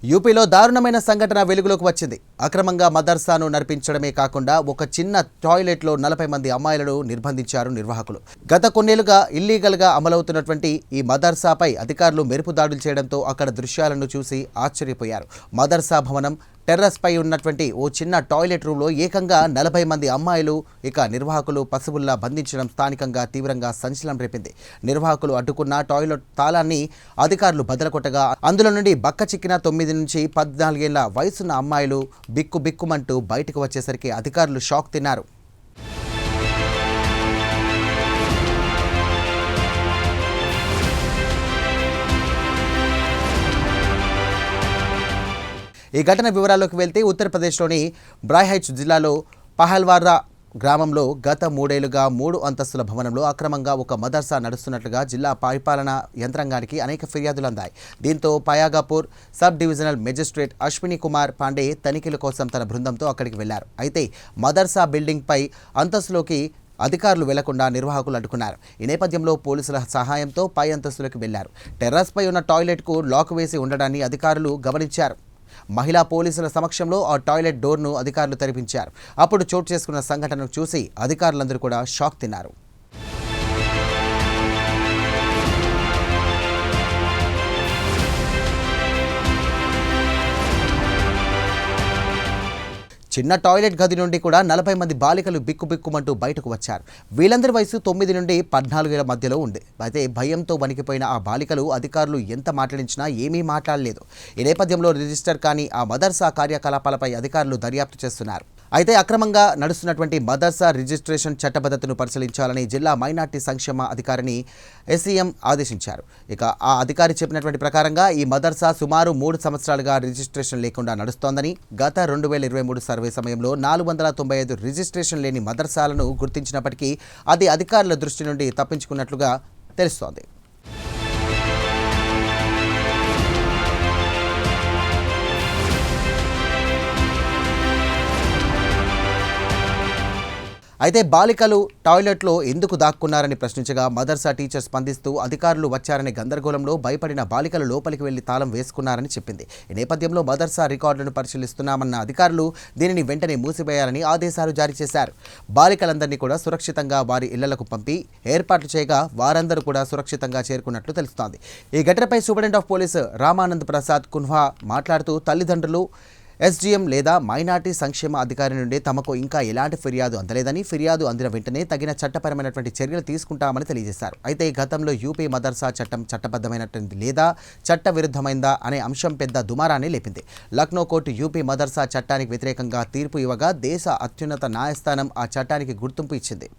యూపీలో దారుణమైన సంఘటన వెలుగులోకి వచ్చింది. అక్రమంగా మదర్సాను నడిపించడమే కాకుండా ఒక చిన్న టాయిలెట్లో 40 మంది అమ్మాయిలను నిర్బంధించారు నిర్వాహకులు. గత కొన్నేళ్లుగా ఇల్లీగల్గా అమలవుతున్నటువంటి ఈ మదర్సాపై అధికారులు మెరుపు దాడులు చేయడంతో అక్కడ దృశ్యాలను చూసి ఆశ్చర్యపోయారు. మదర్సా భవనం టెర్రస్ పై ఉన్నటువంటి ఓ చిన్న టాయిలెట్ రూమ్లో ఏకంగా 40 మంది అమ్మాయిలు ఇక నిర్వాహకులు పశువుల్లా బంధించడం స్థానికంగా తీవ్రంగా సంచలనం రేపింది. నిర్వాహకులు అడ్డుకున్న టాయిలెట్ తాళాన్ని అధికారులు బదలకొట్టగా అందులో నుండి బక్క చిక్కిన 9 నుంచి 14 ఏళ్ల వయసున్న అమ్మాయిలు బిక్కుమంటూ బయటకు వచ్చేసరికి అధికారులు షాక్ తిన్నారు. ఈ ఘటన వివరాల్లోకి వెళ్తే ఉత్తరప్రదేశ్లోని బ్రాహైచ్ జిల్లాలో పహల్వారా గ్రామంలో గత 3 ఏళ్లుగా 3 అంతస్తుల భవనంలో అక్రమంగా ఒక మదర్సా నడుస్తున్నట్లుగా జిల్లా పరిపాలనా యంత్రాంగానికి అనేక ఫిర్యాదులు అందాయి. దీంతో Payagpur sub divisional magistrate Ashwini Kumar Pandey తనిఖీల కోసం తన బృందంతో అక్కడికి వెళ్లారు. అయితే మదర్సా బిల్డింగ్పై అంతస్తులోకి అధికారులు వెళ్లకుండా నిర్వాహకులు అడ్డుకున్నారు. ఈ నేపథ్యంలో పోలీసుల సహాయంతో పై అంతస్తులోకి వెళ్లారు. టెర్రస్పై ఉన్న టాయిలెట్కు లాక్ వేసి ఉండడాన్ని అధికారులు గమనించారు. మహిళా పోలీసుల సమక్షంలో ఆ టాయిలెట్ డోర్ను అధికారులు తెరిపించారు. అప్పుడు చోటు చేసుకున్న సంఘటనను చూసి అధికారులందరూ కూడా షాక్ తిన్నారు. చిన్న టాయిలెట్ గది నుండి కూడా 40 మంది బాలికలు బిక్కుమంటూ బయటకు వచ్చారు. వీళ్ళందరి వయసు 9 నుండి 14 ఏళ్ల మధ్యలో ఉంది. అయితే భయంతో వణికిపోయిన ఆ బాలికలు అధికారులు ఎంత మాట్లాడించినా ఏమీ మాట్లాడలేదు. ఈ నేపథ్యంలో రిజిస్టర్ కానీ ఆ మదర్సా కార్యకలాపాలపై అధికారులు దర్యాప్తు చేస్తున్నారు. అయితే అక్రమంగా నడుస్తున్నటువంటి మదర్సా రిజిస్ట్రేషన్ చట్టబద్ధతను పరిశీలించాలని జిల్లా మైనార్టీ సంక్షేమ అధికారిని ఎస్సీఎం ఆదేశించారు. ఇక ఆ అధికారి చెప్పినటువంటి ప్రకారంగా ఈ మదర్సా సుమారు 3 సంవత్సరాలుగా రిజిస్ట్రేషన్ లేకుండా నడుస్తోందని, గత 2023 సర్వే సమయంలో 495 రిజిస్ట్రేషన్ లేని మదర్సాలను గుర్తించినప్పటికీ అది అధికారుల దృష్టి నుండి తప్పించుకున్నట్లుగా తెలుస్తోంది. అయితే బాలికలు టాయిలెట్లో ఎందుకు దాక్కున్నారని ప్రశ్నించగా మదర్సా టీచర్ స్పందిస్తూ అధికారులు వచ్చారనే గందరగోళంలో భయపడిన బాలికలు లోపలికి వెళ్లి తాళం వేసుకున్నారని చెప్పింది. ఈ నేపథ్యంలో మదర్సా రికార్డులను పరిశీలిస్తున్నామన్న అధికారులు దీనిని వెంటనే మూసివేయాలని ఆదేశాలు జారీ చేశారు. బాలికలందరినీ కూడా సురక్షితంగా వారి ఇళ్లకు పంపి ఏర్పాట్లు చేయగా వారందరూ కూడా సురక్షితంగా చేరుకున్నట్లు తెలుస్తోంది. ఈ ఘటనపై superintendent of police Ramanand Prasad Kunha మాట్లాడుతూ తల్లిదండ్రులు ఎస్డీఎం లేదా మైనార్టీ సంక్షేమ అధికారి నుండి తమకు ఇంకా ఎలాంటి ఫిర్యాదు అందలేదని, ఫిర్యాదు అందిన వెంటనే తగిన చట్టపరమైనటువంటి చర్యలు తీసుకుంటామని తెలియజేశారు. అయితే గతంలో యూపీ మదర్సా చట్టం చట్టబద్ధమైనటువంటి లేదా చట్ట విరుద్ధమైందా అనే అంశం పెద్ద దుమారాన్ని లేపింది. లక్నో కోర్టు యూపీ మదర్సా చట్టానికి వ్యతిరేకంగా తీర్పు ఇవ్వగా దేశ అత్యున్నత న్యాయస్థానం ఆ చట్టానికి గుర్తింపు ఇచ్చింది.